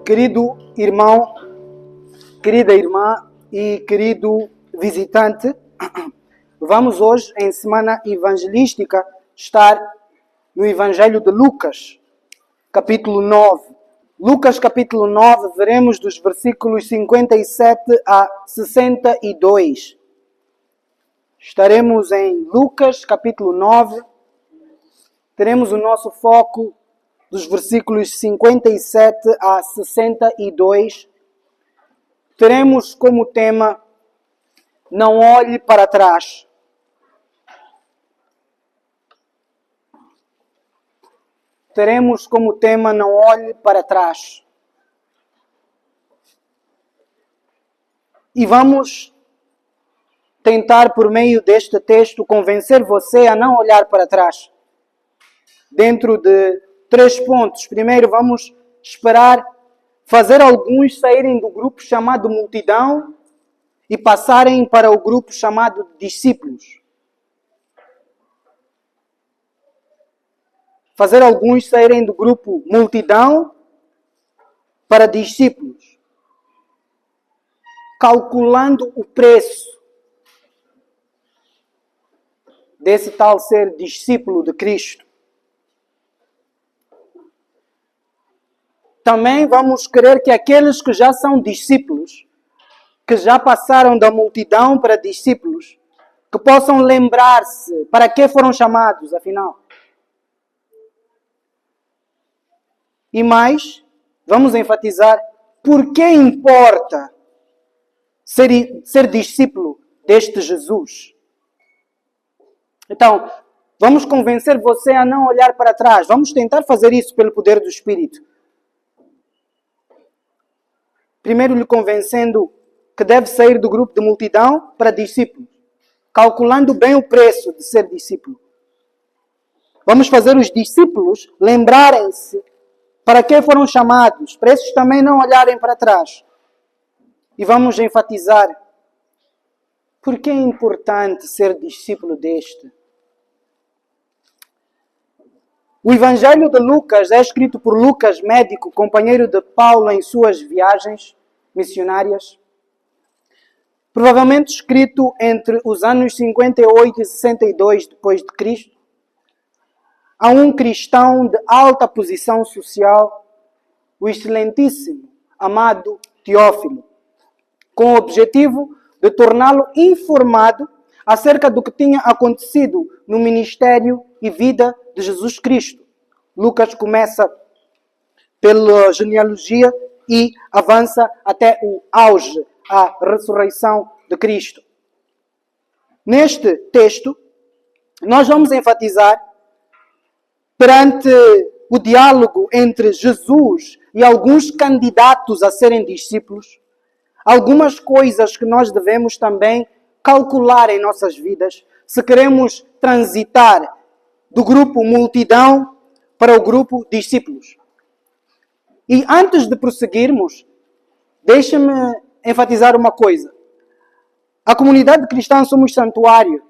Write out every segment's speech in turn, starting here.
Querido irmão, querida irmã e querido visitante, vamos hoje, em semana evangelística, estar no Evangelho de Lucas, capítulo 9. Lucas, capítulo 9, veremos dos versículos 57 a 62. Estaremos em Lucas, capítulo 9. Teremos o nosso foco dos versículos 57 a 62. Teremos como tema: não olhe para trás. Teremos como tema: não olhe para trás. E vamos tentar, por meio deste texto, convencer você a não olhar para trás. Dentro de 3 pontos. Primeiro, vamos esperar fazer alguns saírem do grupo chamado multidão e passarem para o grupo chamado discípulos. Fazer alguns saírem do grupo multidão para discípulos. Calculando o preço desse tal ser discípulo de Cristo. Também vamos querer que aqueles que já são discípulos, que já passaram da multidão para discípulos, que possam lembrar-se para que foram chamados, afinal. E mais, vamos enfatizar por que importa ser discípulo deste Jesus. Então, vamos convencer você a não olhar para trás. Vamos tentar fazer isso pelo poder do Espírito. Primeiro lhe convencendo que deve sair do grupo de multidão para discípulos, calculando bem o preço de ser discípulo. Vamos fazer os discípulos lembrarem-se para que foram chamados, para esses também não olharem para trás. E vamos enfatizar por que é importante ser discípulo deste. O Evangelho de Lucas é escrito por Lucas, médico, companheiro de Paulo em suas viagens missionárias. Provavelmente escrito entre os anos 58 e 62 depois de Cristo. A um cristão de alta posição social, o excelentíssimo, amado Teófilo, com o objetivo de torná-lo informado acerca do que tinha acontecido no ministério e vida de Jesus Cristo. Lucas começa pela genealogia e avança até o auge, a ressurreição de Cristo. Neste texto, nós vamos enfatizar, perante o diálogo entre Jesus e alguns candidatos a serem discípulos, algumas coisas que nós devemos também calcular em nossas vidas, se queremos transitar do grupo multidão para o grupo discípulos. E antes de prosseguirmos, deixe-me enfatizar uma coisa. A comunidade cristã Somos Santuário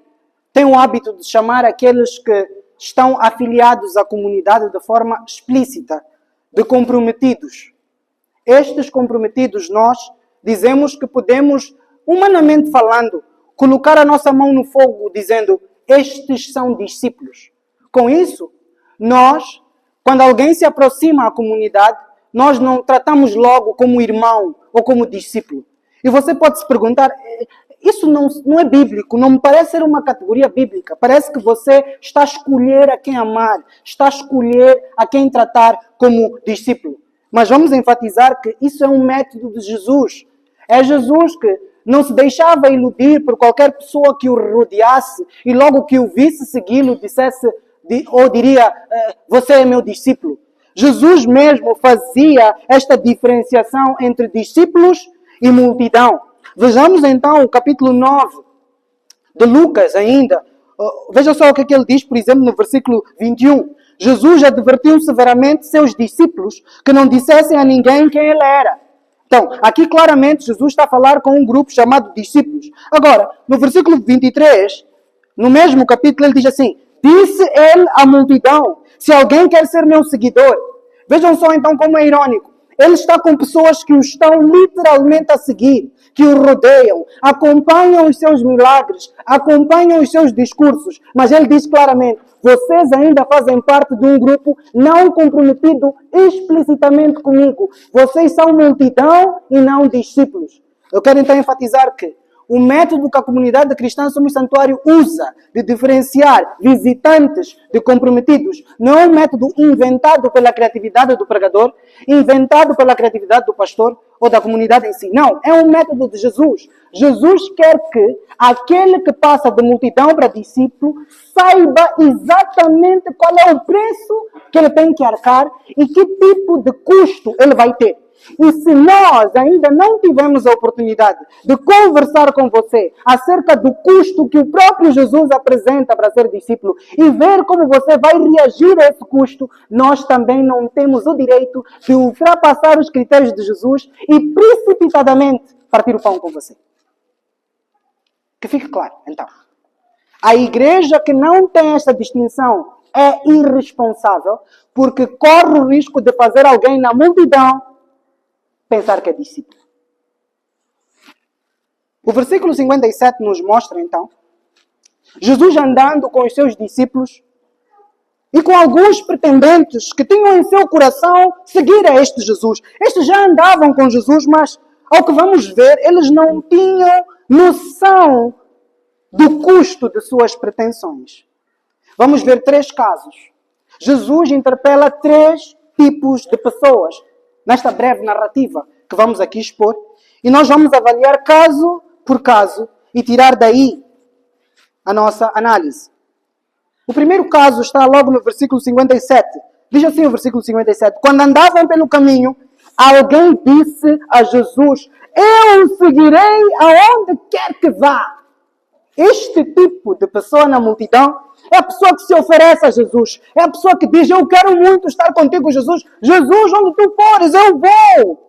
tem o hábito de chamar aqueles que estão afiliados à comunidade de forma explícita de comprometidos. Estes comprometidos, nós dizemos que podemos, humanamente falando, colocar a nossa mão no fogo dizendo: estes são discípulos. Com isso, nós, quando alguém se aproxima à comunidade, nós não tratamos logo como irmão ou como discípulo. E você pode se perguntar: isso não é bíblico, não me parece ser uma categoria bíblica. Parece que você está a escolher a quem amar, está a escolher a quem tratar como discípulo. Mas vamos enfatizar que isso é um método de Jesus. É Jesus que não se deixava iludir por qualquer pessoa que o rodeasse e logo que o visse segui-lo dissesse ou diria: você é meu discípulo. Jesus mesmo fazia esta diferenciação entre discípulos e multidão. Vejamos então o capítulo 9 de Lucas ainda. Veja só o que ele diz, por exemplo, no versículo 21. Jesus advertiu severamente seus discípulos que não dissessem a ninguém quem ele era. Então, aqui claramente Jesus está a falar com um grupo chamado discípulos. Agora, no versículo 23, no mesmo capítulo, ele diz assim: disse ele à multidão: se alguém quer ser meu seguidor. Vejam só então como é irônico. Ele está com pessoas que o estão literalmente a seguir, que o rodeiam, acompanham os seus milagres, acompanham os seus discursos. Mas ele diz claramente, vocês ainda fazem parte de um grupo não comprometido explicitamente comigo. Vocês são multidão e não discípulos. Eu quero então enfatizar que o método que a comunidade cristã Somos Santuário usa de diferenciar visitantes de comprometidos não é um método inventado pela criatividade do pregador, inventado pela criatividade do pastor ou da comunidade em si. Não, é um método de Jesus. Jesus quer que aquele que passa de multidão para discípulo saiba exatamente qual é o preço que ele tem que arcar e que tipo de custo ele vai ter. E se nós ainda não tivemos a oportunidade de conversar com você acerca do custo que o próprio Jesus apresenta para ser discípulo e ver como você vai reagir a esse custo, nós também não temos o direito de ultrapassar os critérios de Jesus e precipitadamente partir o pão com você. Que fique claro, então. A igreja que não tem esta distinção é irresponsável porque corre o risco de fazer alguém na multidão pensar que é discípulo. O versículo 57 nos mostra, então, Jesus andando com os seus discípulos e com alguns pretendentes que tinham em seu coração seguir a este Jesus. Estes já andavam com Jesus, mas, ao que vamos ver, eles não tinham noção do custo de suas pretensões. Vamos ver 3 casos. Jesus interpela 3 tipos de pessoas nesta breve narrativa que vamos aqui expor. E nós vamos avaliar caso por caso e tirar daí a nossa análise. O primeiro caso está logo no versículo 57. Diz assim o versículo 57. Quando andavam pelo caminho, alguém disse a Jesus, eu o seguirei aonde quer que vá. Este tipo de pessoa na multidão é a pessoa que se oferece a Jesus. É a pessoa que diz, eu quero muito estar contigo, Jesus. Jesus, onde tu fores, eu vou.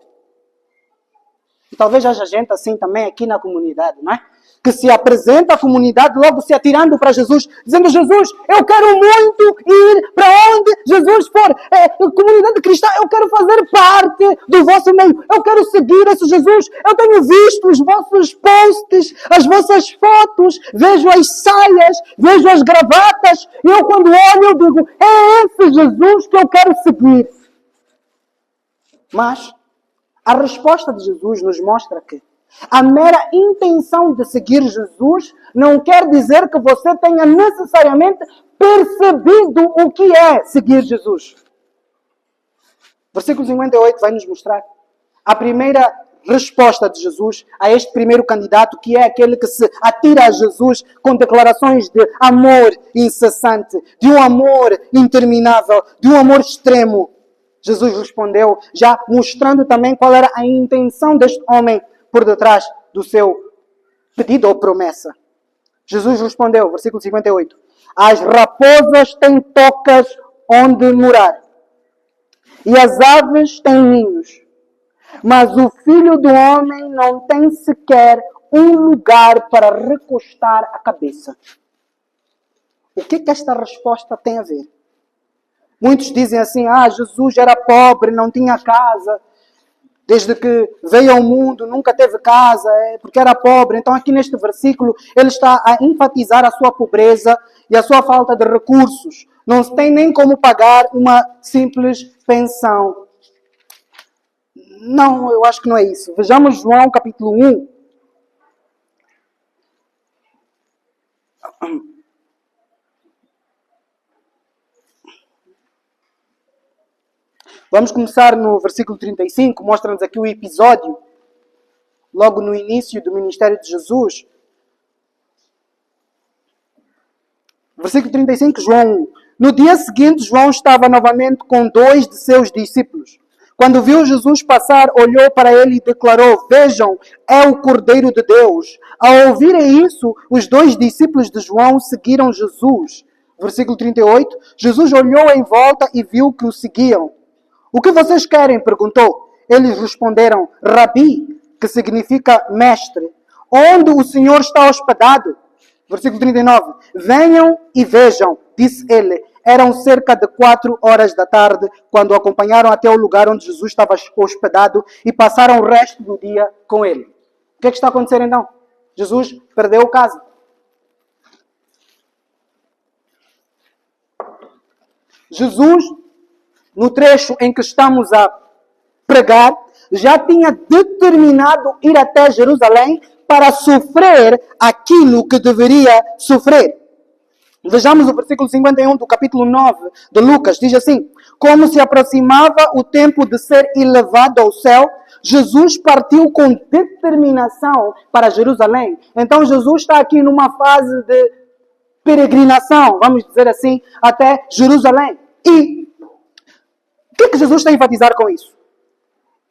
E talvez haja gente assim também aqui na comunidade, não é? Que se apresenta à comunidade logo se atirando para Jesus, dizendo, Jesus, eu quero muito ir para onde Jesus for. Comunidade cristã, eu quero fazer parte do vosso meio. Eu quero seguir esse Jesus. Eu tenho visto os vossos posts, as vossas fotos, vejo as saias, vejo as gravatas. E eu quando olho, eu digo, é esse Jesus que eu quero seguir. Mas a resposta de Jesus nos mostra que a mera intenção de seguir Jesus não quer dizer que você tenha necessariamente percebido o que é seguir Jesus. Versículo 58 vai nos mostrar a primeira resposta de Jesus a este primeiro candidato, que é aquele que se atira a Jesus com declarações de amor incessante, de um amor interminável, de um amor extremo. Jesus respondeu, já mostrando também qual era a intenção deste homem por detrás do seu pedido ou promessa. Jesus respondeu, versículo 58, as raposas têm tocas onde morar, e as aves têm ninhos, mas o Filho do Homem não tem sequer um lugar para recostar a cabeça. O que esta resposta tem a ver? Muitos dizem assim, Jesus era pobre, não tinha casa. Desde que veio ao mundo, nunca teve casa, porque era pobre. Então aqui neste versículo, ele está a enfatizar a sua pobreza e a sua falta de recursos. Não se tem nem como pagar uma simples pensão. Não, eu acho que não é isso. Vejamos João capítulo 1. Vamos começar no versículo 35, mostra-nos aqui o episódio, logo no início do ministério de Jesus. Versículo 35, João 1. No dia seguinte, João estava novamente com 2 de seus discípulos. Quando viu Jesus passar, olhou para ele e declarou, vejam, é o Cordeiro de Deus. Ao ouvirem isso, os 2 discípulos de João seguiram Jesus. Versículo 38, Jesus olhou em volta e viu que o seguiam. O que vocês querem? Perguntou. Eles responderam, Rabi, que significa mestre. Onde o Senhor está hospedado? Versículo 39. Venham e vejam, disse ele. Eram cerca de 4 horas da tarde quando o acompanharam até o lugar onde Jesus estava hospedado e passaram o resto do dia com ele. O que é que está a acontecer então? Jesus perdeu casa. Jesus, no trecho em que estamos a pregar, já tinha determinado ir até Jerusalém para sofrer aquilo que deveria sofrer. Vejamos o versículo 51 do capítulo 9 de Lucas. Diz assim: como se aproximava o tempo de ser elevado ao céu, Jesus partiu com determinação para Jerusalém. Então Jesus está aqui numa fase de peregrinação, vamos dizer assim, até Jerusalém. E o que é que Jesus está a enfatizar com isso?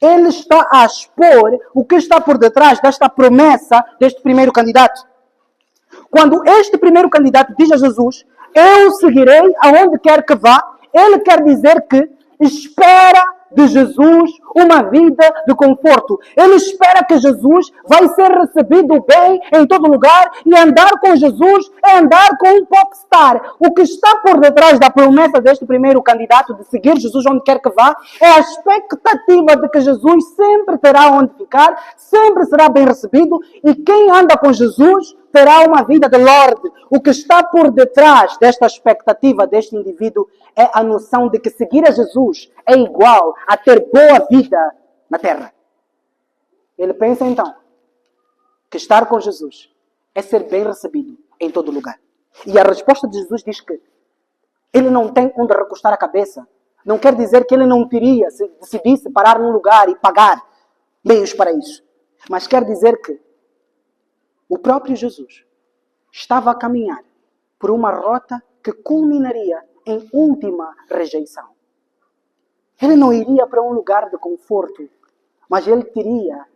Ele está a expor o que está por detrás desta promessa deste primeiro candidato. Quando este primeiro candidato diz a Jesus: eu seguirei aonde quer que vá, ele quer dizer que espera de Jesus uma vida de conforto. Ele espera que Jesus vai ser recebido bem em todo lugar, e andar com Jesus é andar com um popstar. O que está por detrás da promessa deste primeiro candidato de seguir Jesus onde quer que vá é a expectativa de que Jesus sempre terá onde ficar, sempre será bem recebido, e quem anda com Jesus terá uma vida de Lorde. O que está por detrás desta expectativa deste indivíduo é a noção de que seguir a Jesus é igual a ter boa vida na terra. Ele pensa então que estar com Jesus é ser bem recebido em todo lugar. E a resposta de Jesus diz que ele não tem onde recostar a cabeça. Não quer dizer que ele não teria, se decidisse parar num lugar e pagar meios para isso. Mas quer dizer que o próprio Jesus estava a caminhar por uma rota que culminaria em última rejeição. Ele não iria para um lugar de conforto, mas ele teria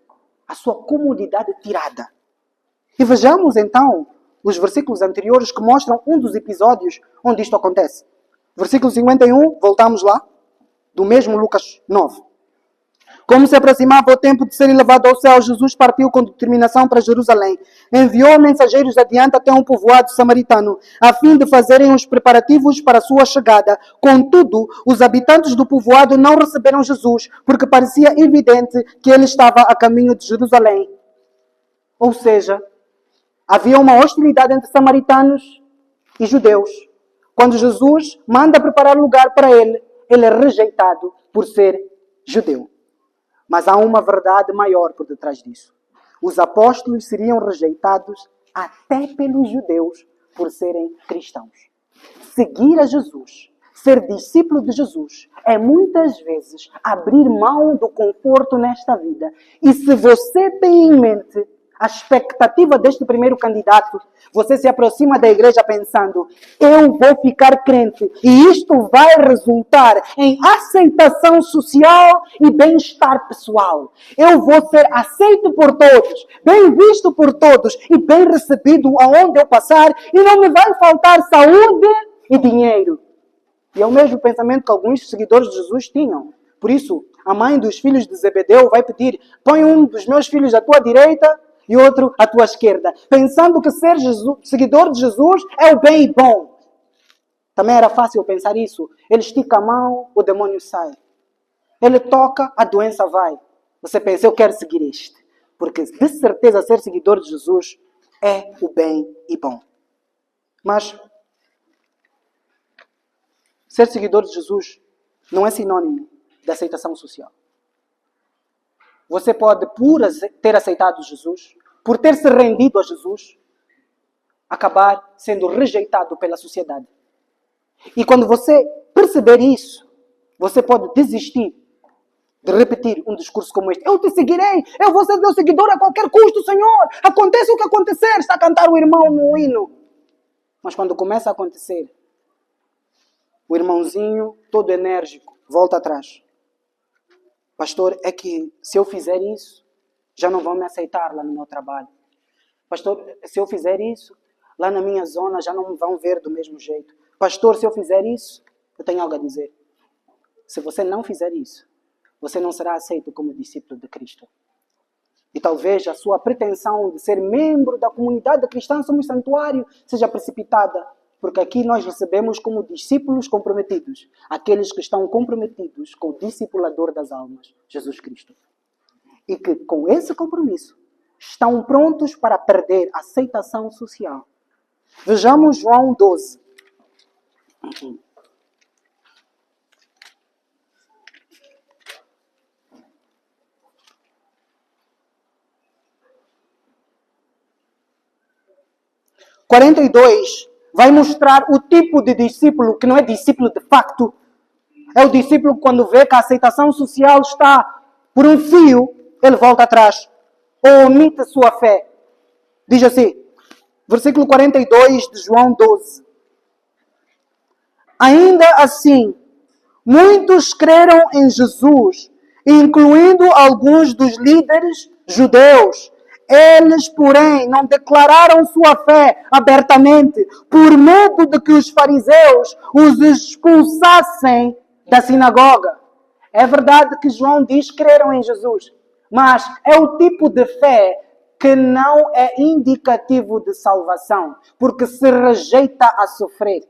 a sua comodidade tirada. E vejamos então os versículos anteriores que mostram um dos episódios onde isto acontece. Versículo 51, voltamos lá, do mesmo Lucas 9. Como se aproximava o tempo de ser elevado ao céu, Jesus partiu com determinação para Jerusalém. Enviou mensageiros adiante até um povoado samaritano, a fim de fazerem os preparativos para a sua chegada. Contudo, os habitantes do povoado não receberam Jesus, porque parecia evidente que ele estava a caminho de Jerusalém. Ou seja, havia uma hostilidade entre samaritanos e judeus. Quando Jesus manda preparar lugar para ele, ele é rejeitado por ser judeu. Mas há uma verdade maior por detrás disso. Os apóstolos seriam rejeitados até pelos judeus por serem cristãos. Seguir a Jesus, ser discípulo de Jesus, é muitas vezes abrir mão do conforto nesta vida. E se você tem em mente a expectativa deste primeiro candidato, você se aproxima da igreja pensando: eu vou ficar crente e isto vai resultar em aceitação social e bem-estar pessoal. Eu vou ser aceito por todos, bem visto por todos e bem recebido aonde eu passar, e não me vai faltar saúde e dinheiro. E é o mesmo pensamento que alguns seguidores de Jesus tinham. Por isso, a mãe dos filhos de Zebedeu vai pedir: põe um dos meus filhos à tua direita e outro à tua esquerda, pensando que ser seguidor de Jesus é o bem e bom. Também era fácil pensar isso. Ele estica a mão, o demônio sai. Ele toca, a doença vai. Você pensa: eu quero seguir este. Porque de certeza ser seguidor de Jesus é o bem e bom. Mas ser seguidor de Jesus não é sinônimo de aceitação social. Você pode, por ter aceitado Jesus, por ter se rendido a Jesus, acabar sendo rejeitado pela sociedade. E quando você perceber isso, você pode desistir de repetir um discurso como este: eu te seguirei, eu vou ser teu seguidor a qualquer custo, Senhor. Aconteça o que acontecer, está a cantar o irmão no hino. Mas quando começa a acontecer, o irmãozinho, todo enérgico, volta atrás. Pastor, é que se eu fizer isso, já não vão me aceitar lá no meu trabalho. Pastor, se eu fizer isso, lá na minha zona já não me vão ver do mesmo jeito. Pastor, se eu fizer isso, eu tenho algo a dizer. Se você não fizer isso, você não será aceito como discípulo de Cristo. E talvez a sua pretensão de ser membro da comunidade cristã Somos Santuário seja precipitada Porque aqui nós recebemos como discípulos comprometidos aqueles que estão comprometidos com o discipulador das almas, Jesus Cristo. E que com esse compromisso estão prontos para perder a aceitação social. Vejamos João 12. (42) 42 vai mostrar o tipo de discípulo que não é discípulo de facto. É o discípulo que quando vê que a aceitação social está por um fio, ele volta atrás. Ou omite a sua fé. Diz assim, versículo 42 de João 12. Ainda assim, muitos creram em Jesus, incluindo alguns dos líderes judeus. Eles, porém, não declararam sua fé abertamente, por medo de que os fariseus os expulsassem da sinagoga. É verdade que João diz que creram em Jesus, mas é o tipo de fé que não é indicativo de salvação, porque se rejeita a sofrer.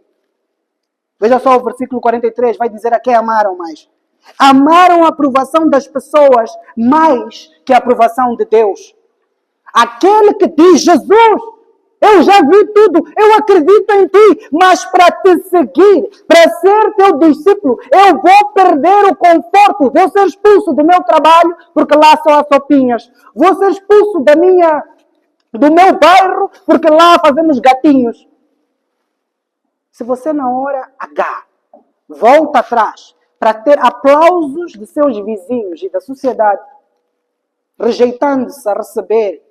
Veja só o versículo 43, vai dizer a quem amaram mais. Amaram a aprovação das pessoas mais que a aprovação de Deus. Aquele que diz, Jesus, eu já vi tudo, eu acredito em ti, mas para te seguir, para ser teu discípulo, eu vou perder o conforto, vou ser expulso do meu trabalho, porque lá só há sopinhas. Vou ser expulso do meu bairro, porque lá fazemos gatinhos. Se você na hora H volta atrás para ter aplausos de seus vizinhos e da sociedade, rejeitando-se a receber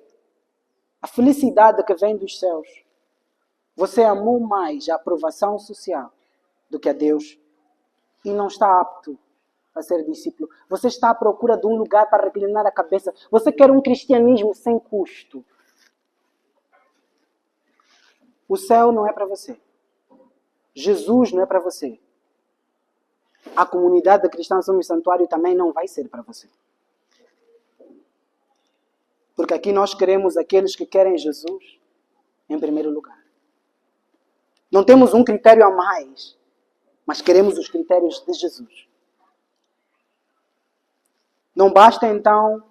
a felicidade que vem dos céus, você amou mais a aprovação social do que a Deus e não está apto a ser discípulo. Você está à procura de um lugar para reclinar a cabeça. Você quer um cristianismo sem custo. O céu não é para você. Jesus não é para você. A comunidade cristã Somos Santuário também não vai ser para você. Porque aqui nós queremos aqueles que querem Jesus em primeiro lugar. Não temos um critério a mais, mas queremos os critérios de Jesus. Não basta então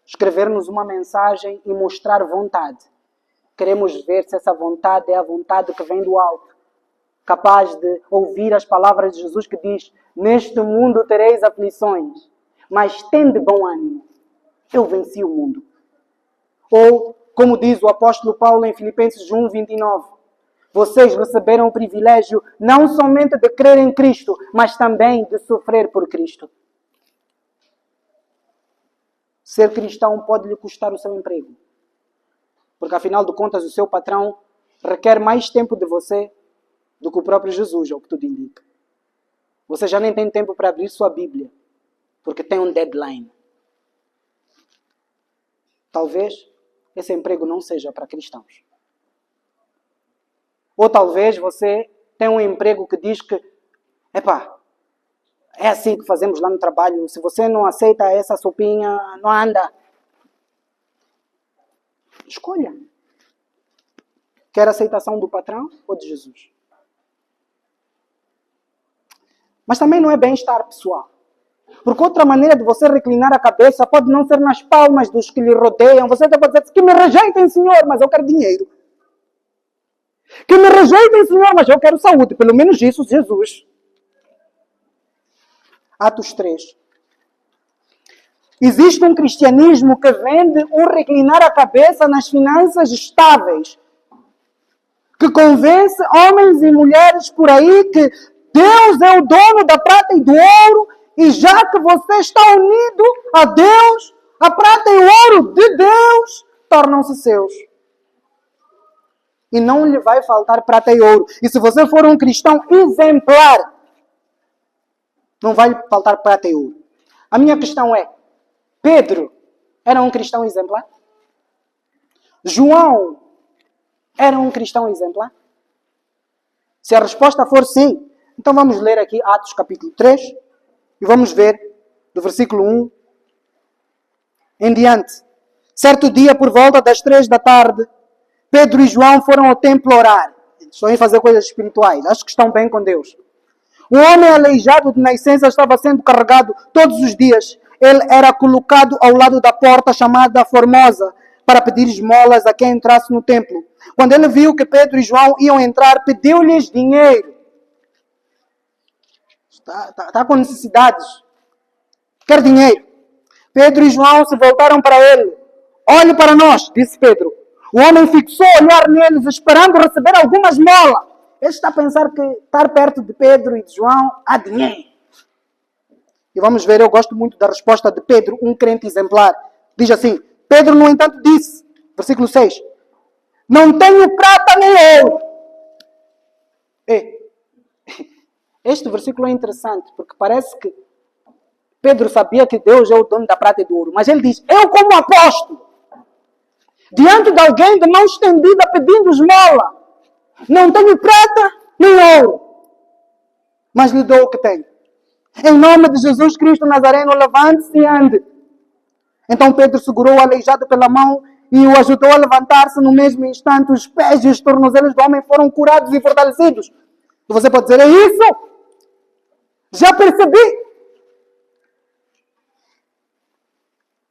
escrever-nos uma mensagem e mostrar vontade. Queremos ver se essa vontade é a vontade que vem do alto. Capaz de ouvir as palavras de Jesus que diz: neste mundo tereis aflições, mas tende bom ânimo. Eu venci o mundo. Ou, como diz o apóstolo Paulo em Filipenses 1, 29, vocês receberam o privilégio não somente de crer em Cristo, mas também de sofrer por Cristo. Ser cristão pode lhe custar o seu emprego. Porque, afinal de contas, o seu patrão requer mais tempo de você do que o próprio Jesus, é o que tudo indica. Você já nem tem tempo para abrir sua Bíblia, porque tem um deadline. Talvez esse emprego não seja para cristãos. Ou talvez você tenha um emprego que diz que, é assim que fazemos lá no trabalho, se você não aceita essa sopinha, não anda. Escolha. Quer a aceitação do patrão ou de Jesus? Mas também não é bem-estar pessoal. Porque outra maneira de você reclinar a cabeça pode não ser nas palmas dos que lhe rodeiam. Você até pode dizer que me rejeitem, Senhor, mas eu quero dinheiro. Que me rejeitem, Senhor, mas eu quero saúde. Pelo menos isso, Jesus. Atos 3. Existe um cristianismo que vende um reclinar a cabeça nas finanças estáveis. Que convence homens e mulheres por aí que Deus é o dono da prata e do ouro. E já que você está unido a Deus, a prata e o ouro de Deus tornam-se seus. E não lhe vai faltar prata e ouro. E se você for um cristão exemplar, não vai lhe faltar prata e ouro. A minha questão é, Pedro era um cristão exemplar? João era um cristão exemplar? Se a resposta for sim, então vamos ler aqui Atos capítulo 3. E vamos ver do versículo 1 em diante. Certo dia, por volta das 3 da tarde, Pedro e João foram ao templo orar. estão a fazer coisas espirituais. Acho que estão bem com Deus. O homem aleijado de nascença estava sendo carregado todos os dias. Ele era colocado ao lado da porta chamada Formosa para pedir esmolas a quem entrasse no templo. Quando ele viu que Pedro e João iam entrar, pediu-lhes dinheiro. Está com necessidades. Quer dinheiro. Pedro e João se voltaram para ele. Olhe para nós, disse Pedro. O homem fixou o olhar neles, esperando receber alguma esmola. Ele está a pensar que estar perto de Pedro e de João há dinheiro. E vamos ver, eu gosto muito da resposta de Pedro, um crente exemplar. Diz assim, Pedro, no entanto, disse, versículo 6, não tenho prata nem ouro. Este versículo é interessante, porque parece que Pedro sabia que Deus é o dono da prata e do ouro. Mas ele diz, eu como apóstolo, diante de alguém de mão estendida pedindo esmola, não tenho prata nem ouro, mas lhe dou o que tenho. Em nome de Jesus Cristo Nazareno, levante-se e ande. Então Pedro segurou o aleijado pela mão e o ajudou a levantar-se. No mesmo instante, os pés e os tornozelos do homem foram curados e fortalecidos. E você pode dizer, é isso? Já percebi.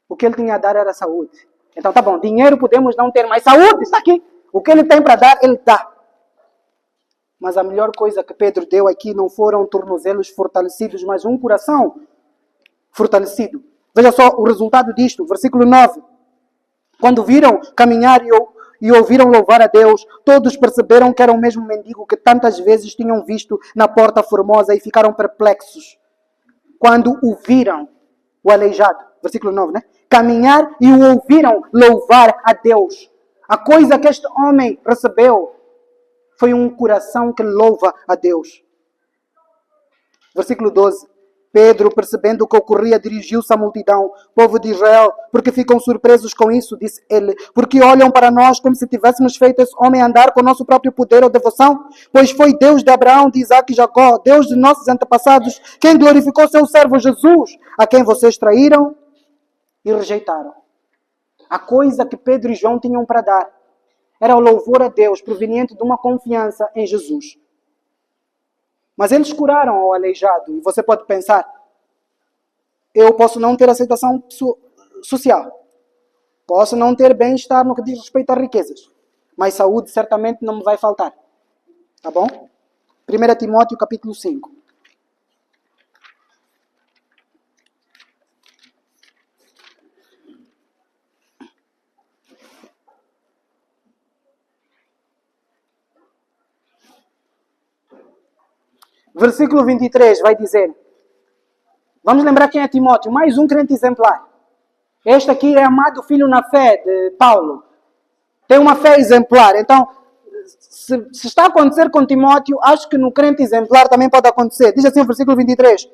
O que ele tinha a dar era saúde. Então tá bom, dinheiro podemos não ter, mas saúde está aqui. O que ele tem para dar, ele dá. Mas a melhor coisa que Pedro deu aqui não foram tornozelos fortalecidos, mas um coração fortalecido. Veja só o resultado disto, versículo 9. Quando viram caminhar e ouviram louvar a Deus, todos perceberam que era o mesmo mendigo que tantas vezes tinham visto na porta formosa e ficaram perplexos. Quando o viram, o aleijado, versículo 9, né? Caminhar e o ouviram louvar a Deus. A coisa que este homem recebeu foi um coração que louva a Deus. Versículo 12. Pedro, percebendo o que ocorria, dirigiu-se à multidão. Povo de Israel, porque ficam surpresos com isso, disse ele. Porque olham para nós como se tivéssemos feito esse homem andar com o nosso próprio poder ou devoção? Pois foi Deus de Abraão, de Isaac e Jacó, Deus de nossos antepassados, quem glorificou seu servo Jesus, a quem vocês traíram e rejeitaram. A coisa que Pedro e João tinham para dar era o louvor a Deus, proveniente de uma confiança em Jesus. Mas eles curaram ao aleijado. E você pode pensar, eu posso não ter aceitação social. Posso não ter bem-estar no que diz respeito a riquezas. Mas saúde certamente não me vai faltar. Tá bom? 1 Timóteo capítulo 5. Versículo 23 vai dizer, vamos lembrar quem é Timóteo, mais um crente exemplar. Este aqui é amado filho na fé de Paulo. Tem uma fé exemplar. Então, se está a acontecer com Timóteo, acho que no crente exemplar também pode acontecer. Diz assim o versículo 23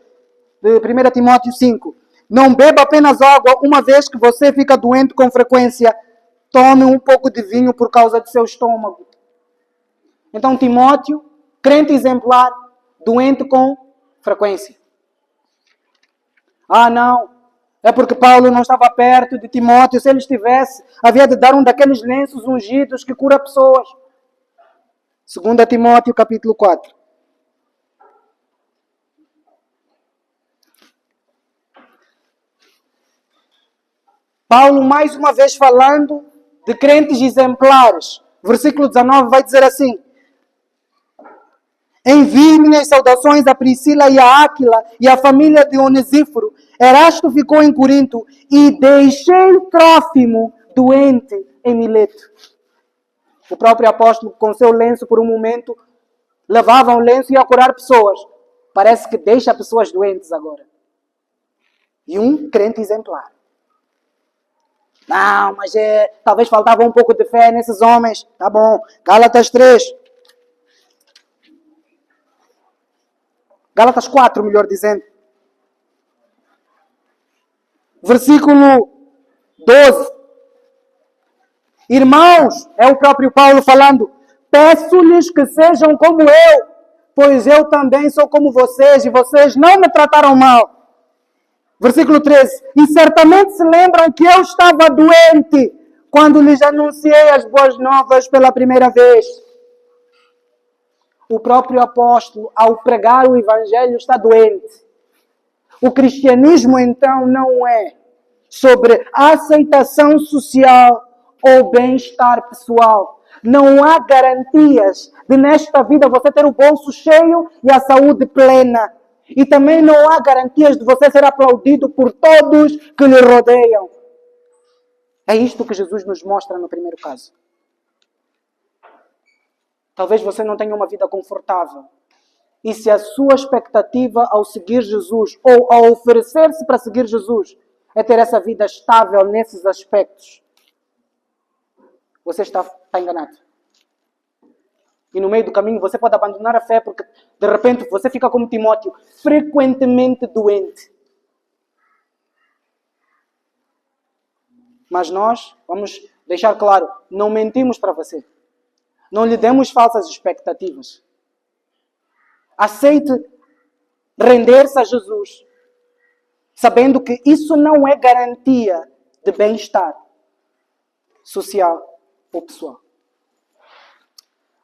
de 1 Timóteo 5. Não beba apenas água, uma vez que você fica doente com frequência. Tome um pouco de vinho por causa do seu estômago. Então, Timóteo, crente exemplar, doente com frequência. Ah, não. É porque Paulo não estava perto de Timóteo. Se ele estivesse, havia de dar um daqueles lenços ungidos que cura pessoas. 2 Timóteo, capítulo 4. Paulo, mais uma vez falando de crentes exemplares. Versículo 19 vai dizer assim. Envie minhas saudações a Priscila e a Áquila e a família de Onesíforo. Erasto ficou em Corinto e deixei Trófimo doente em Mileto. O próprio apóstolo, com seu lenço por um momento, levava um lenço e ia curar pessoas. Parece que deixa pessoas doentes agora. E um crente exemplar. Não, mas talvez faltava um pouco de fé nesses homens. Tá bom. Gálatas 3. Gálatas 4, melhor dizendo. Versículo 12. Irmãos, é o próprio Paulo falando, peço-lhes que sejam como eu, pois eu também sou como vocês, e vocês não me trataram mal. Versículo 13. E certamente se lembram que eu estava doente quando lhes anunciei as boas novas pela primeira vez. O próprio apóstolo, ao pregar o Evangelho, está doente. O cristianismo, então, não é sobre aceitação social ou bem-estar pessoal. Não há garantias de nesta vida você ter o bolso cheio e a saúde plena. E também não há garantias de você ser aplaudido por todos que lhe rodeiam. É isto que Jesus nos mostra no primeiro caso. Talvez você não tenha uma vida confortável. E se a sua expectativa ao seguir Jesus ou ao oferecer-se para seguir Jesus é ter essa vida estável nesses aspectos, você está enganado. E no meio do caminho você pode abandonar a fé porque de repente você fica como Timóteo, frequentemente doente. Mas nós, vamos deixar claro, não mentimos para você. Não lhe demos falsas expectativas. Aceite render-se a Jesus, sabendo que isso não é garantia de bem-estar social ou pessoal.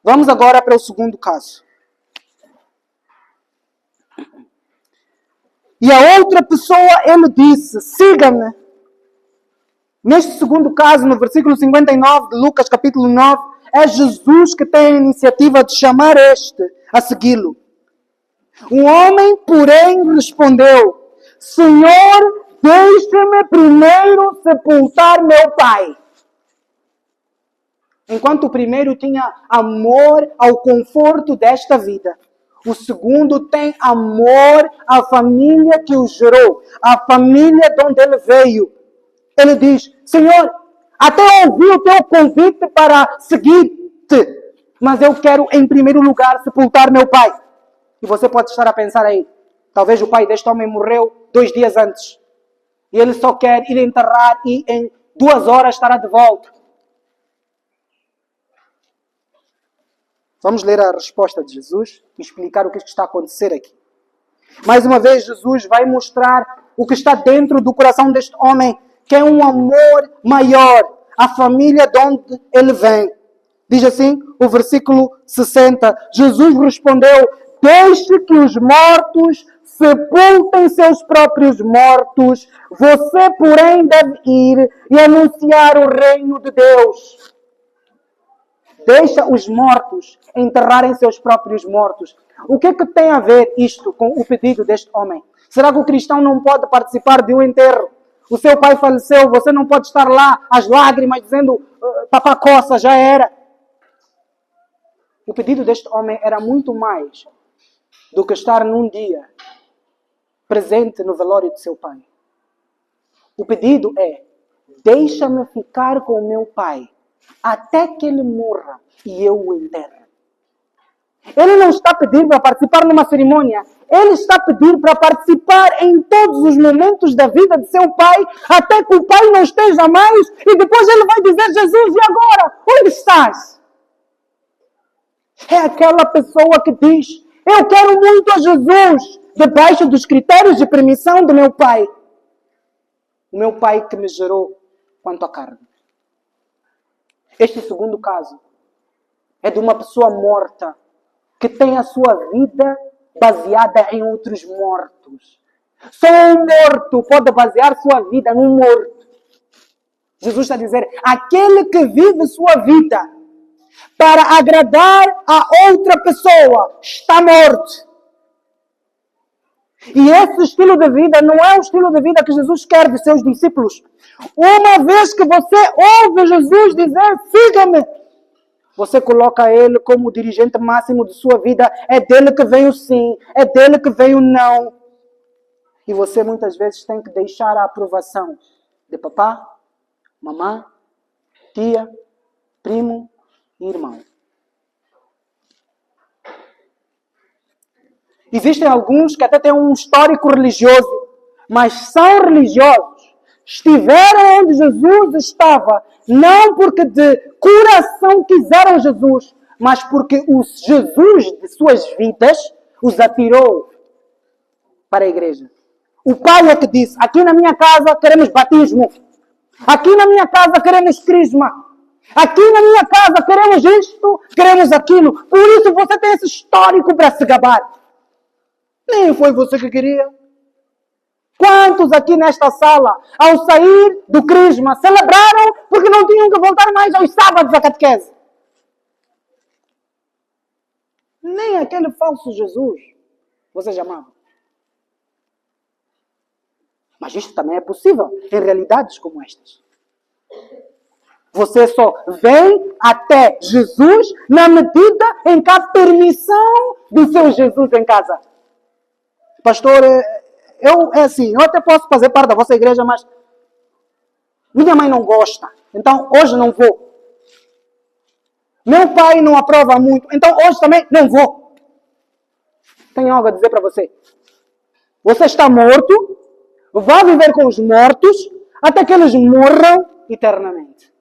Vamos agora para o segundo caso. E a outra pessoa, ele disse, siga-me. Neste segundo caso, no versículo 59 de Lucas, capítulo 9, é Jesus que tem a iniciativa de chamar este a segui-lo. O homem, porém, respondeu, Senhor, deixa-me primeiro sepultar meu pai. Enquanto o primeiro tinha amor ao conforto desta vida, o segundo tem amor à família que o gerou, à família de onde ele veio. Ele diz, Senhor, até ouvi o teu convite para seguir-te, mas eu quero em primeiro lugar sepultar meu pai. E você pode estar a pensar aí, talvez o pai deste homem morreu 2 dias antes. E ele só quer ir enterrar e em 2 horas estará de volta. Vamos ler a resposta de Jesus e explicar o que está a acontecer aqui. Mais uma vez, Jesus vai mostrar o que está dentro do coração deste homem, que é um amor maior à família de onde ele vem. Diz assim, o versículo 60. Jesus respondeu, deixe que os mortos sepultem seus próprios mortos. Você, porém, deve ir e anunciar o reino de Deus. Deixa os mortos enterrarem seus próprios mortos. O que é que tem a ver isto com o pedido deste homem? Será que o cristão não pode participar de um enterro? O seu pai faleceu, você não pode estar lá, às lágrimas, dizendo, papá coça, já era. O pedido deste homem era muito mais do que estar num dia presente no velório de seu pai. O pedido é, deixa-me ficar com o meu pai até que ele morra e eu o enterre. Ele não está pedindo para participar numa cerimônia. Ele está pedindo para participar em todos os momentos da vida de seu pai, até que o pai não esteja mais, e depois ele vai dizer, Jesus, e agora? Onde estás? É aquela pessoa que diz, eu quero muito a Jesus, debaixo dos critérios de permissão do meu pai. O meu pai que me gerou quanto à carne. Este segundo caso é de uma pessoa morta que tem a sua vida baseada em outros mortos. Só um morto pode basear sua vida num morto. Jesus está a dizer, aquele que vive sua vida para agradar a outra pessoa está morto. E esse estilo de vida não é o estilo de vida que Jesus quer de seus discípulos. Uma vez que você ouve Jesus dizer, siga-me, você coloca ele como o dirigente máximo de sua vida. É dele que vem o sim, é dele que vem o não. E você muitas vezes tem que deixar a aprovação de papá, mamã, tia, primo e irmão. Existem alguns que até têm um histórico religioso, mas são religiosos. Estiveram onde Jesus estava, não porque de coração quiseram Jesus, mas porque o Jesus de suas vidas os atirou para a igreja. O pai é que disse, aqui na minha casa queremos batismo. Aqui na minha casa queremos crisma. Aqui na minha casa queremos isto, queremos aquilo. Por isso você tem esse histórico para se gabar. Nem foi você que queria. Quantos aqui nesta sala, ao sair do crisma, celebraram porque não tinham que voltar mais aos sábados à catequese? Nem aquele falso Jesus vocês amavam. Mas isto também é possível em realidades como estas. Você só vem até Jesus na medida em que há permissão do seu Jesus em casa. Pastor, eu até posso fazer parte da vossa igreja, mas minha mãe não gosta, então hoje não vou. Meu pai não aprova muito, então hoje também não vou. Tenho algo a dizer para você. Você está morto, vá viver com os mortos, até que eles morram eternamente.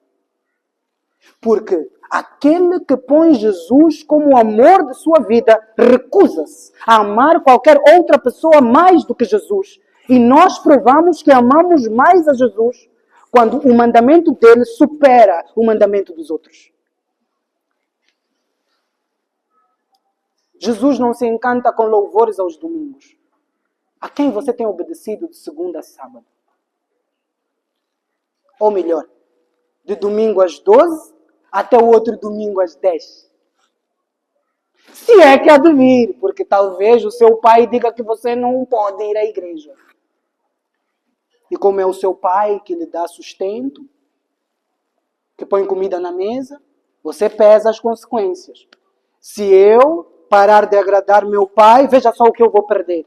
Porque aquele que põe Jesus como o amor de sua vida recusa-se a amar qualquer outra pessoa mais do que Jesus. E nós provamos que amamos mais a Jesus quando o mandamento dele supera o mandamento dos outros. Jesus não se encanta com louvores aos domingos. A quem você tem obedecido de segunda a sábado? Ou melhor, de domingo às 12 até o outro domingo às 10. Se é que há de vir, porque talvez o seu pai diga que você não pode ir à igreja. E como é o seu pai que lhe dá sustento, que põe comida na mesa, você pesa as consequências. Se eu parar de agradar meu pai, veja só o que eu vou perder.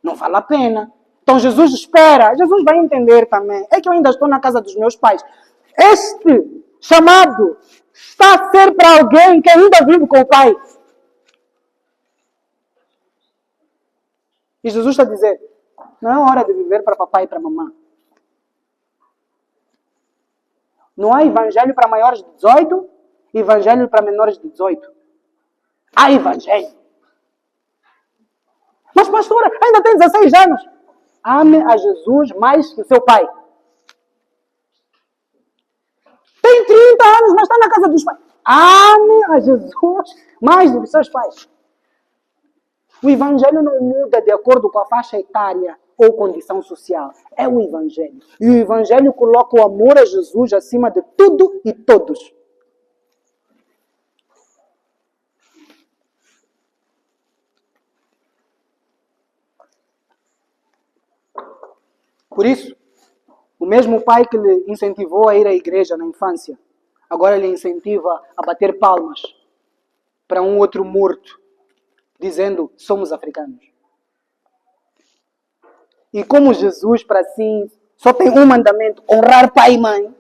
Não vale a pena. Então Jesus espera. Jesus vai entender também. É que eu ainda estou na casa dos meus pais. Este chamado está a ser para alguém que ainda vive com o pai. E Jesus está a dizer, não é hora de viver para papai e para mamãe. Não há evangelho para maiores de 18 e evangelho para menores de 18. Há evangelho. Mas pastora, ainda tem 16 anos. Ame a Jesus mais que o seu pai. Tem 30 anos, mas está na casa dos pais. Ame a Jesus mais do que seus pais. O evangelho não muda de acordo com a faixa etária ou condição social. É o evangelho. E o evangelho coloca o amor a Jesus acima de tudo e todos. Por isso, o mesmo pai que lhe incentivou a ir à igreja na infância, agora lhe incentiva a bater palmas para um outro morto, dizendo, somos africanos. E como Jesus para si só tem um mandamento, honrar pai e mãe,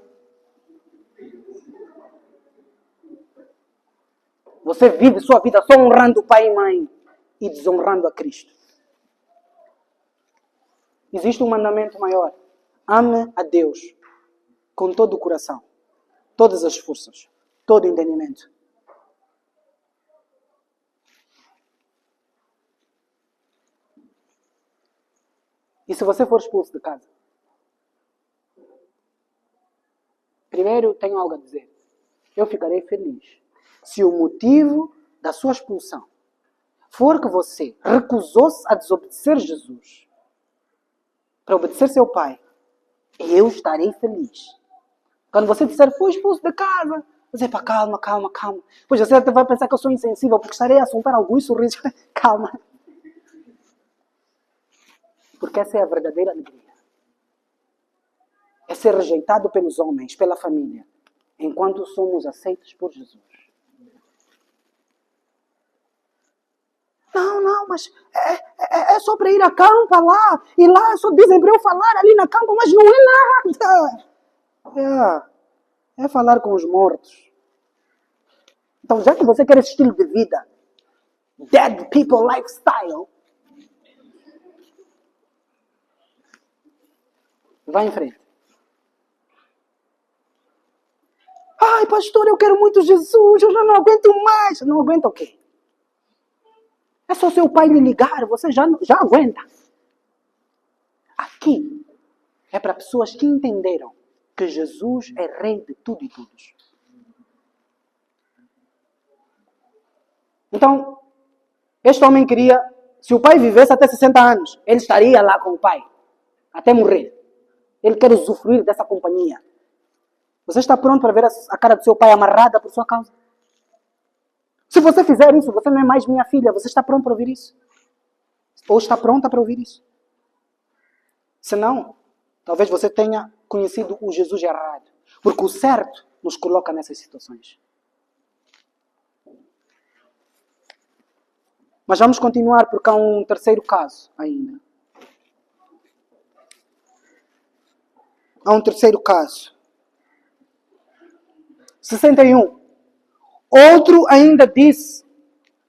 você vive sua vida só honrando pai e mãe e desonrando a Cristo. Existe um mandamento maior. Ame a Deus com todo o coração, todas as forças, todo o entendimento. E se você for expulso de casa? Primeiro, tenho algo a dizer. Eu ficarei feliz se o motivo da sua expulsão for que você recusou-se a desobedecer Jesus para obedecer seu pai. Eu estarei feliz. Quando você disser, fui expulso de casa, você vai, calma. Pois você até vai pensar que eu sou insensível, porque estarei a soltar alguns sorrisos. Calma. Porque essa é a verdadeira alegria. É ser rejeitado pelos homens, pela família, enquanto somos aceitos por Jesus. Não, mas é só para ir a campo lá. E lá só dizem para eu falar ali na campo, mas não é nada. É falar com os mortos. Então, já que você quer esse estilo de vida, dead people lifestyle, vá em frente. Ai, pastor, eu quero muito Jesus, eu já não aguento mais. Não aguenta o quê? É só seu pai lhe ligar, você já aguenta. Aqui é para pessoas que entenderam que Jesus é rei de tudo e todos. Então, este homem queria, se o pai vivesse até 60 anos, ele estaria lá com o pai, até morrer. Ele quer usufruir dessa companhia. Você está pronto para ver a cara do seu pai amarrada por sua causa? Se você fizer isso, você não é mais minha filha. Você está pronto para ouvir isso? Ou está pronta para ouvir isso? Se não, talvez você tenha conhecido o Jesus errado. Porque o certo nos coloca nessas situações. Mas vamos continuar porque há um terceiro caso ainda. Há um terceiro caso. 61. Outro ainda disse: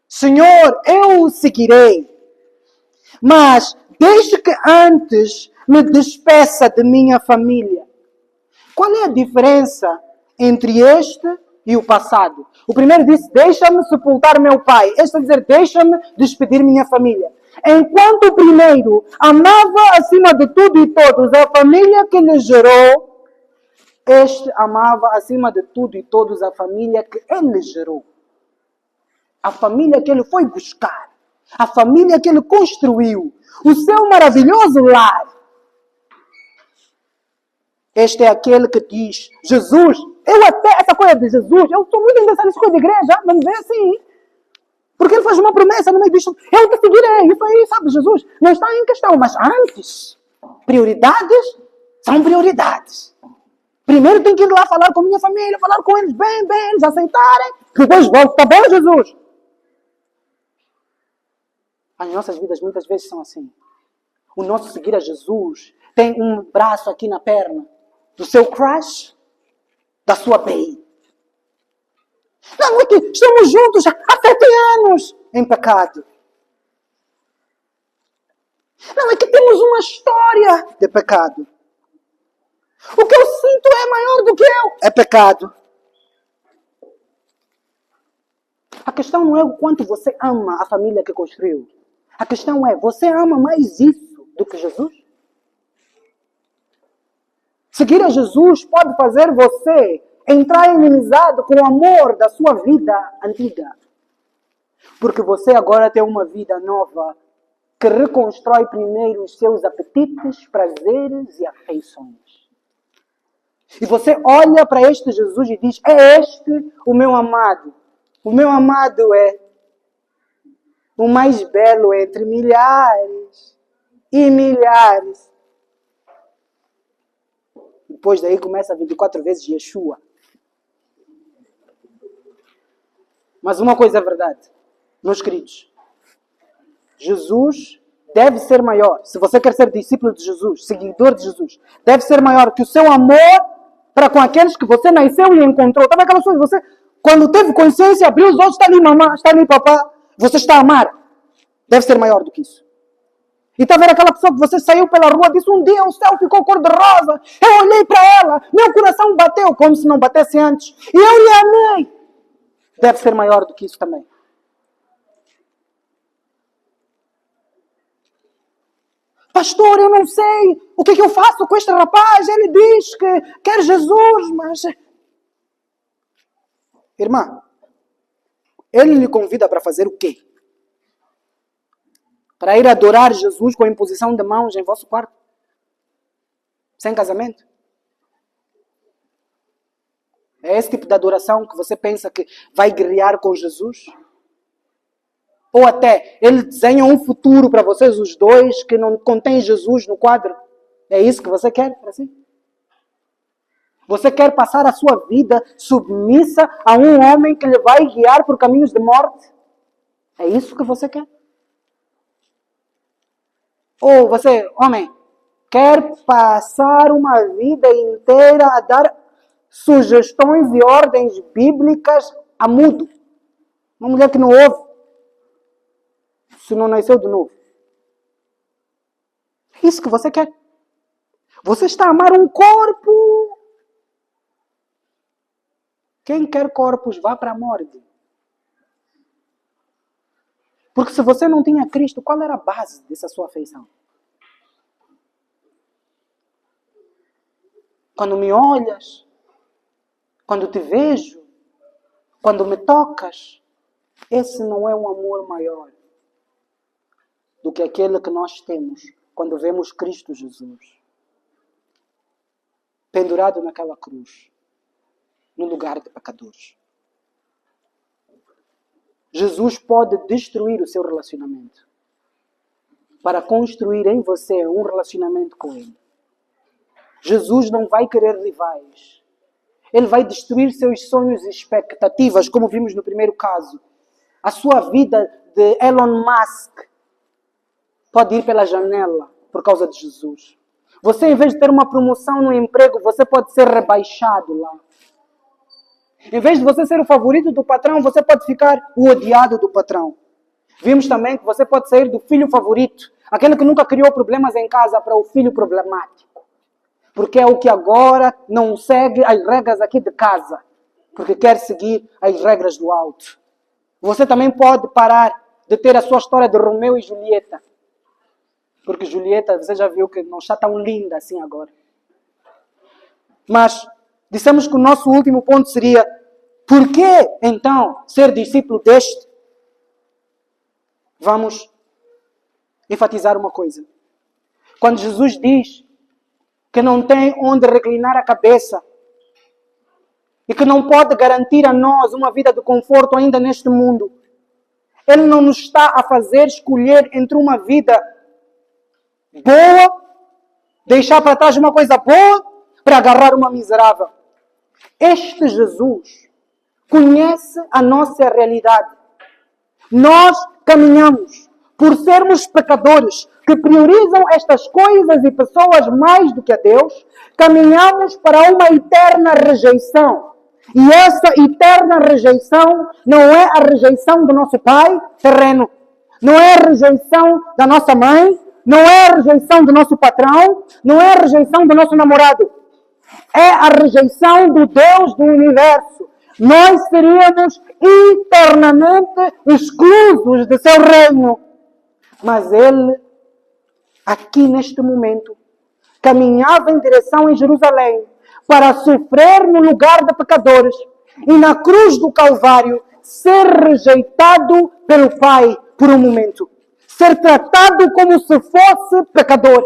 Senhor, eu o seguirei, mas desde que antes me despeça de minha família. Qual é a diferença entre este e o passado? O primeiro disse: deixa-me sepultar meu pai. Este vai dizer: deixa-me despedir minha família. Enquanto o primeiro amava acima de tudo e todos a família que lhe gerou, este amava acima de tudo e todos a família que ele gerou. A família que ele foi buscar. A família que ele construiu. O seu maravilhoso lar. Este é aquele que diz: Jesus, eu até, essa coisa de Jesus, eu sou muito interessado nessa coisa de igreja, mas não vê assim. Porque ele faz uma promessa no meio disto: eu te seguirei. Isso aí, sabe, Jesus, não está em questão. Mas antes, prioridades são prioridades. Primeiro tenho que ir lá falar com a minha família, falar com eles bem, eles aceitarem. Depois volto, tá bom, Jesus? As nossas vidas muitas vezes são assim. O nosso seguir a Jesus tem um braço aqui na perna do seu crush, da sua bae. Não, é que estamos juntos há 7 anos em pecado. Não, é que temos uma história de pecado. O que eu sinto é maior do que eu. É pecado. A questão não é o quanto você ama a família que construiu. A questão é, você ama mais isso do que Jesus? Seguir a Jesus pode fazer você entrar em inimizade com o amor da sua vida antiga. Porque você agora tem uma vida nova que reconstrói primeiro os seus apetites, prazeres e afeições. E você olha para este Jesus e diz: é este o meu amado. O meu amado é o mais belo entre milhares e milhares. Depois daí começa 24 vezes Yeshua. Mas uma coisa é verdade, meus queridos. Jesus deve ser maior. Se você quer ser discípulo de Jesus, seguidor de Jesus, deve ser maior que o seu amor para com aqueles que você nasceu e encontrou. Estava aquelas coisas, você, quando teve consciência, abriu os olhos, está ali mamãe, está ali papá, você está a amar. Deve ser maior do que isso. E está a ver aquela pessoa que você saiu pela rua, disse: um dia o céu ficou cor-de-rosa, eu olhei para ela, meu coração bateu como se não batesse antes, e eu lhe amei. Deve ser maior do que isso também. Pastor, eu não sei o que eu faço com este rapaz. Ele diz que quer Jesus, mas... Irmã, ele lhe convida para fazer o quê? Para ir adorar Jesus com a imposição de mãos em vosso quarto? Sem casamento? É esse tipo de adoração que você pensa que vai guerrear com Jesus? Ou até, ele desenha um futuro para vocês os dois que não contém Jesus no quadro? É isso que você quer para si? Você quer passar a sua vida submissa a um homem que lhe vai guiar por caminhos de morte? É isso que você quer? Ou você, homem, quer passar uma vida inteira a dar sugestões e ordens bíblicas a mudo? Uma mulher que não ouve, se não nasceu de novo. É isso que você quer? Você está a amar um corpo. Quem quer corpos, vá para a morte. Porque se você não tinha Cristo, qual era a base dessa sua afeição? Quando me olhas, quando te vejo, quando me tocas, Esse não é um amor maior do que aquele que nós temos quando vemos Cristo Jesus pendurado naquela cruz, no lugar de pecadores. Jesus pode destruir o seu relacionamento para construir em você um relacionamento com Ele. Jesus não vai querer rivais. Ele vai destruir seus sonhos e expectativas, como vimos no primeiro caso. A sua vida de Elon Musk pode ir pela janela por causa de Jesus. Você, em vez de ter uma promoção no emprego, você pode ser rebaixado lá. Em vez de você ser o favorito do patrão, você pode ficar o odiado do patrão. Vimos também que você pode sair do filho favorito, aquele que nunca criou problemas em casa, para o filho problemático. Porque é o que agora não segue as regras aqui de casa, porque quer seguir as regras do alto. Você também pode parar de ter a sua história de Romeu e Julieta. Porque Julieta, você já viu que não está tão linda assim agora. Mas dissemos que o nosso último ponto seria: por que então ser discípulo deste? Vamos enfatizar uma coisa. Quando Jesus diz que não tem onde reclinar a cabeça e que não pode garantir a nós uma vida de conforto ainda neste mundo, Ele não nos está a fazer escolher entre uma vida boa, deixar para trás uma coisa boa para agarrar uma miserável. Este Jesus conhece a nossa realidade. Nós caminhamos por sermos pecadores que priorizam estas coisas e pessoas mais do que a Deus, caminhamos para uma eterna rejeição. E essa eterna rejeição não é a rejeição do nosso pai terreno, não é a rejeição da nossa mãe, não é a rejeição do nosso patrão, não é a rejeição do nosso namorado. É a rejeição do Deus do universo. Nós seríamos eternamente exclusos de seu reino. Mas Ele, aqui neste momento, caminhava em direção a Jerusalém para sofrer no lugar de pecadores e na cruz do Calvário ser rejeitado pelo Pai por um momento. Ser tratado como se fosse pecador.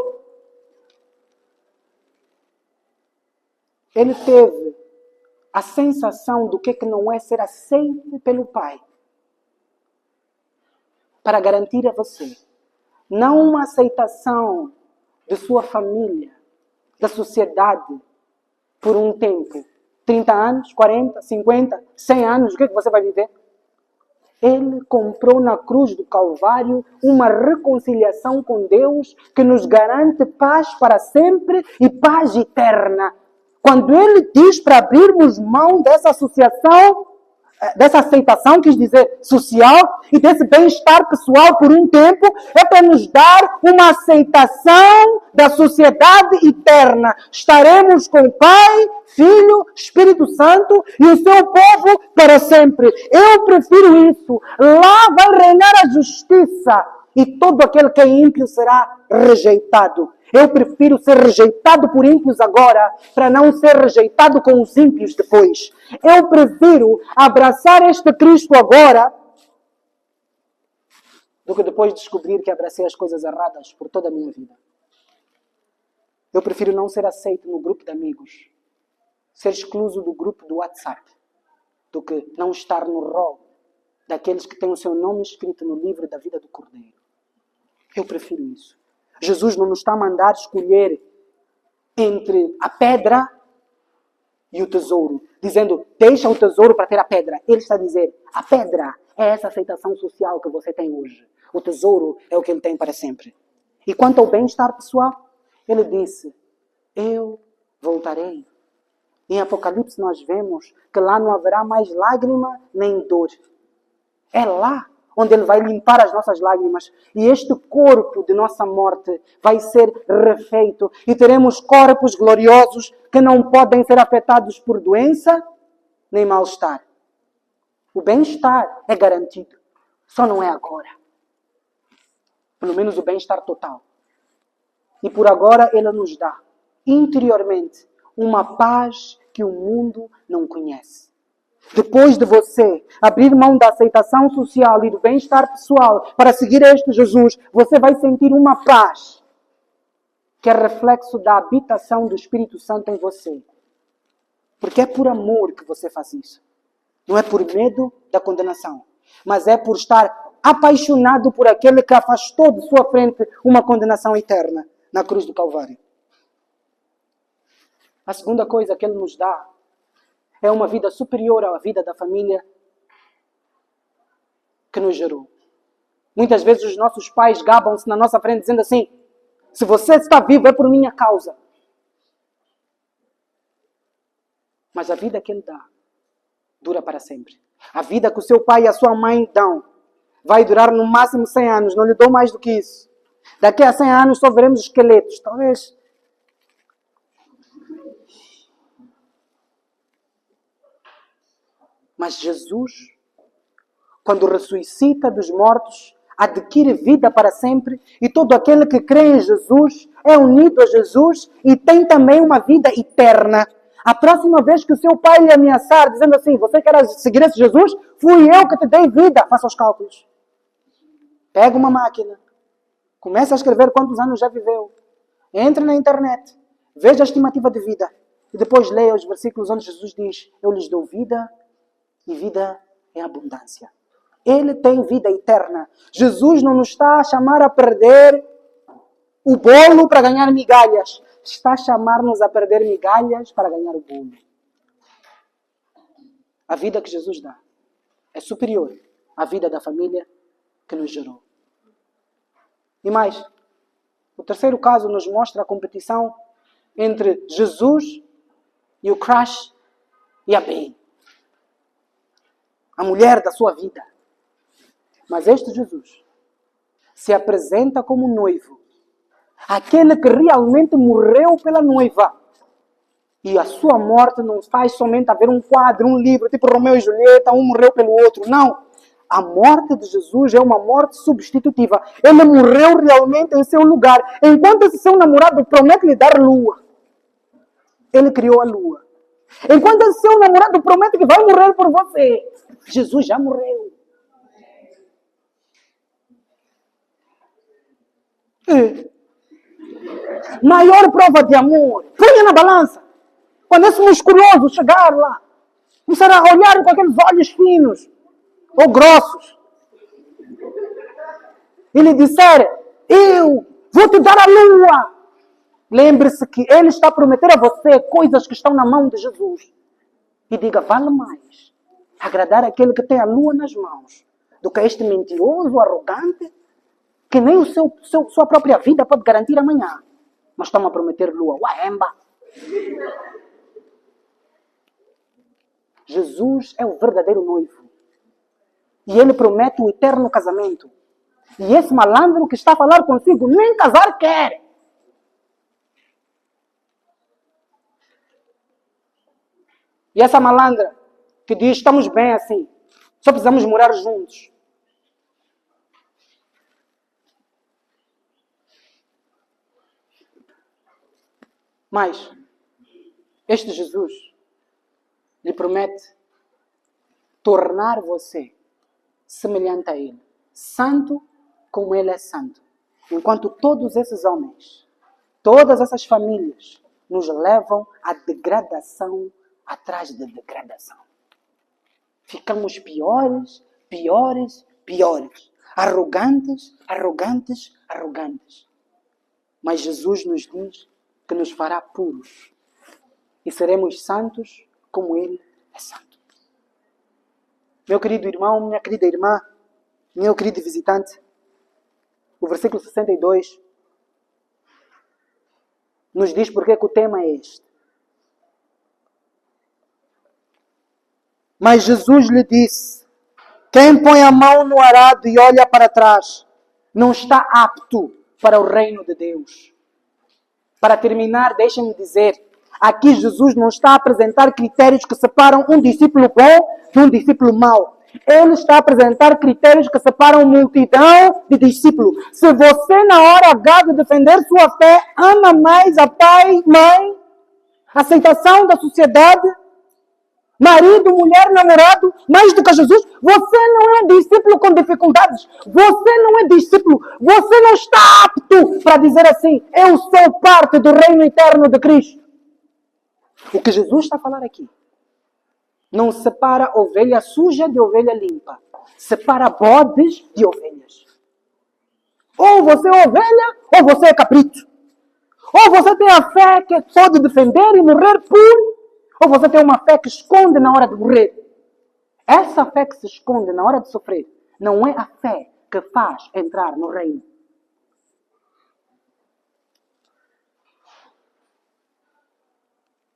Ele teve a sensação do que não é ser aceito pelo Pai. Para garantir a você, não uma aceitação de sua família, da sociedade, por um tempo. 30 anos, 40, 50, 100 anos, o que você vai viver? Ele comprou na cruz do Calvário uma reconciliação com Deus que nos garante paz para sempre e paz eterna. Quando Ele diz para abrirmos mão dessa associação, dessa aceitação, quis dizer, social, e desse bem-estar pessoal por um tempo, é para nos dar uma aceitação da sociedade eterna. Estaremos com o Pai, Filho, Espírito Santo e o seu povo para sempre. Eu prefiro isso. Lá vai reinar a justiça e todo aquele que é ímpio será rejeitado. Eu prefiro ser rejeitado por ímpios agora para não ser rejeitado com os ímpios depois. Eu prefiro abraçar este Cristo agora do que depois descobrir que abracei as coisas erradas por toda a minha vida. Eu prefiro não ser aceito no grupo de amigos, ser excluso do grupo do WhatsApp, do que não estar no rol daqueles que têm o seu nome escrito no livro da vida do Cordeiro. Eu prefiro isso. Jesus não nos está a mandar escolher entre a pedra e o tesouro, dizendo, deixa o tesouro para ter a pedra. Ele está a dizer, a pedra é essa aceitação social que você tem hoje. O tesouro é o que ele tem para sempre. E quanto ao bem-estar pessoal, ele disse, eu voltarei. Em Apocalipse nós vemos que lá não haverá mais lágrima nem dor. É lá onde Ele vai limpar as nossas lágrimas. E este corpo de nossa morte vai ser refeito. E teremos corpos gloriosos que não podem ser afetados por doença nem mal-estar. O bem-estar é garantido. Só não é agora. Pelo menos o bem-estar total. E por agora Ele nos dá, interiormente, uma paz que o mundo não conhece. Depois de você abrir mão da aceitação social e do bem-estar pessoal para seguir este Jesus, você vai sentir uma paz que é reflexo da habitação do Espírito Santo em você. Porque é por amor que você faz isso. Não é por medo da condenação, mas é por estar apaixonado por aquele que afastou de sua frente uma condenação eterna na cruz do Calvário. A segunda coisa que Ele nos dá é uma vida superior à vida da família que nos gerou. Muitas vezes os nossos pais gabam-se na nossa frente dizendo assim: se você está vivo é por minha causa. Mas a vida que Ele dá dura para sempre. A vida que o seu pai e a sua mãe dão vai durar no máximo 100 anos. Não lhe dou mais do que isso. Daqui a 100 anos só veremos esqueletos. Talvez. Mas Jesus, quando ressuscita dos mortos, adquire vida para sempre. E todo aquele que crê em Jesus é unido a Jesus e tem também uma vida eterna. A próxima vez que o seu pai lhe ameaçar, dizendo assim: você quer seguir esse Jesus? Fui eu que te dei vida. Faça os cálculos. Pega uma máquina. Começa a escrever quantos anos já viveu. Entre na internet. Veja a estimativa de vida. E depois leia os versículos onde Jesus diz: eu lhes dou vida e vida em abundância. Ele tem vida eterna. Jesus não nos está a chamar a perder o bolo para ganhar migalhas. Está a chamar-nos a perder migalhas para ganhar o bolo. A vida que Jesus dá é superior à vida da família que nos gerou. E mais, o terceiro caso nos mostra a competição entre Jesus e o crush e a Bem, a mulher da sua vida. Mas este Jesus se apresenta como noivo, aquele que realmente morreu pela noiva. E a sua morte não faz somente haver um quadro, um livro, tipo Romeu e Julieta, um morreu pelo outro. Não. A morte de Jesus é uma morte substitutiva. Ele morreu realmente em seu lugar. Enquanto esse seu namorado promete lhe dar lua, ele criou a lua. Enquanto esse seu namorado promete que vai morrer por você, Jesus já morreu. Maior prova de amor. Ponha na balança. Quando esse musculoso chegar lá, começar a olhar com aqueles olhos finos ou grossos, e lhe disser: eu vou te dar a lua. Lembre-se que ele está a prometer a você coisas que estão na mão de Jesus. E diga: vale mais agradar aquele que tem a lua nas mãos do que este mentiroso, arrogante, que nem sua própria vida pode garantir amanhã. Mas estão a prometer lua. Uaemba! Jesus é o verdadeiro noivo. E ele promete o eterno casamento. E esse malandro que está a falar consigo nem casar quer. E essa malandra que diz: estamos bem assim, só precisamos morar juntos. Mas este Jesus lhe promete tornar você semelhante a Ele, santo como Ele é santo. Enquanto todos esses homens, todas essas famílias nos levam à degradação atrás de degradação. Ficamos piores, piores, piores. Arrogantes, arrogantes, arrogantes. Mas Jesus nos diz que nos fará puros. E seremos santos como Ele é santo. Meu querido irmão, minha querida irmã, meu querido visitante, o versículo 62 nos diz porque que o tema é este. Mas Jesus lhe disse: quem põe a mão no arado e olha para trás, não está apto para o reino de Deus. Para terminar, deixem-me dizer, aqui Jesus não está a apresentar critérios que separam um discípulo bom de um discípulo mau. Ele está a apresentar critérios que separam multidão de discípulos. Se você, na hora H de defender sua fé, ama mais a pai, mãe, a aceitação da sociedade, marido, mulher, namorado, mais do que Jesus, você não é discípulo com dificuldades. Você não é discípulo. Você não está apto para dizer assim, eu sou parte do reino eterno de Cristo. O que Jesus está a falar aqui não separa ovelha suja de ovelha limpa. Separa bodes de ovelhas. Ou você é ovelha, ou você é cabrito. Ou você tem a fé que pode defender e morrer por, ou você tem uma fé que esconde na hora de morrer. Essa fé que se esconde na hora de sofrer não é a fé que faz entrar no reino.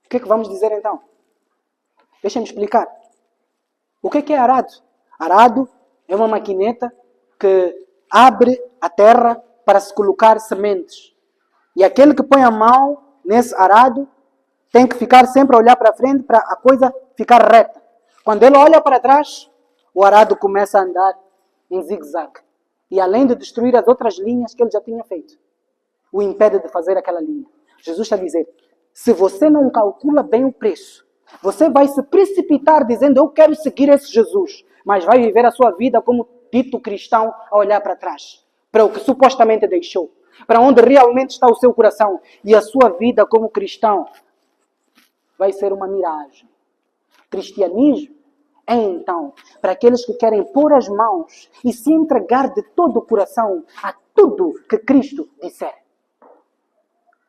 O que é que vamos dizer então? Deixa-me explicar. O que é arado? Arado é uma maquineta que abre a terra para se colocar sementes. E aquele que põe a mão nesse arado tem que ficar sempre a olhar para frente para a coisa ficar reta. Quando ele olha para trás, o arado começa a andar em zigue-zague. E além de destruir as outras linhas que ele já tinha feito, o impede de fazer aquela linha. Jesus está a dizer, se você não calcula bem o preço, você vai se precipitar dizendo, eu quero seguir esse Jesus, mas vai viver a sua vida como dito cristão a olhar para trás, para o que supostamente deixou, para onde realmente está o seu coração. E a sua vida como cristão vai ser uma miragem. Cristianismo é então para aqueles que querem pôr as mãos e se entregar de todo o coração a tudo que Cristo disser.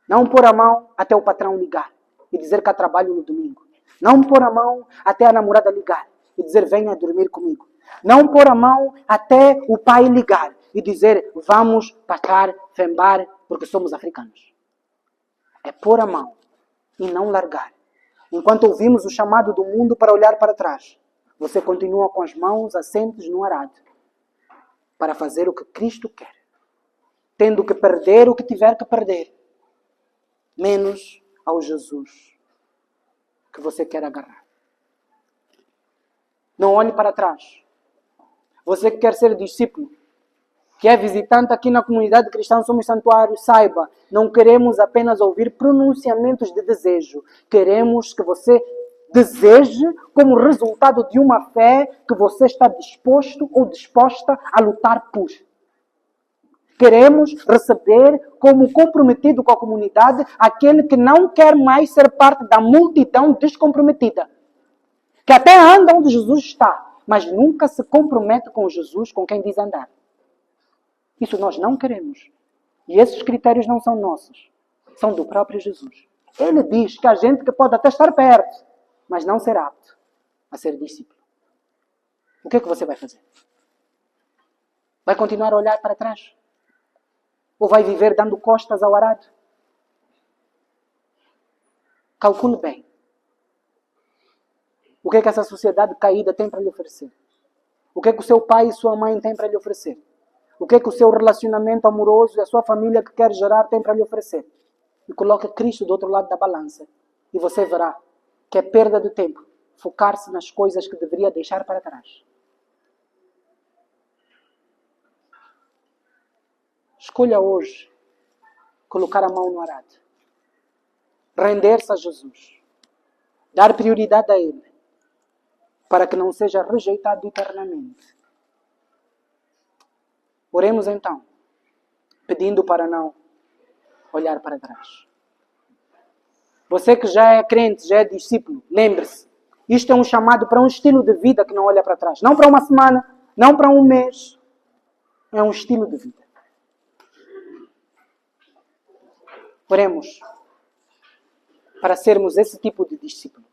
Não pôr a mão até o patrão ligar e dizer que há trabalho no domingo. Não pôr a mão até a namorada ligar e dizer venha dormir comigo. Não pôr a mão até o pai ligar e dizer vamos passar fembar porque somos africanos. É pôr a mão e não largar. Enquanto ouvimos o chamado do mundo para olhar para trás, você continua com as mãos assentes no arado para fazer o que Cristo quer, tendo que perder o que tiver que perder, menos ao Jesus que você quer agarrar. Não olhe para trás. Você que quer ser discípulo, que é visitante aqui na comunidade cristã Somos Santuário, saiba, não queremos apenas ouvir pronunciamentos de desejo. Queremos que você deseje como resultado de uma fé que você está disposto ou disposta a lutar por. Queremos receber como comprometido com a comunidade aquele que não quer mais ser parte da multidão descomprometida. Que até anda onde Jesus está, mas nunca se compromete com Jesus, com quem diz andar. Isso nós não queremos. E esses critérios não são nossos. São do próprio Jesus. Ele diz que há gente que pode até estar perto, mas não ser apto a ser discípulo. O que é que você vai fazer? Vai continuar a olhar para trás? Ou vai viver dando costas ao arado? Calcule bem. O que é que essa sociedade caída tem para lhe oferecer? O que é que o seu pai e sua mãe têm para lhe oferecer? O que é que o seu relacionamento amoroso e a sua família que quer gerar tem para lhe oferecer? E coloque Cristo do outro lado da balança. E você verá que é perda de tempo focar-se nas coisas que deveria deixar para trás. Escolha hoje colocar a mão no arado. Render-se a Jesus. Dar prioridade a Ele. Para que não seja rejeitado eternamente. Oremos então, pedindo para não olhar para trás. Você que já é crente, já é discípulo, lembre-se, isto é um chamado para um estilo de vida que não olha para trás. Não para uma semana, não para um mês. É um estilo de vida. Oremos para sermos esse tipo de discípulo.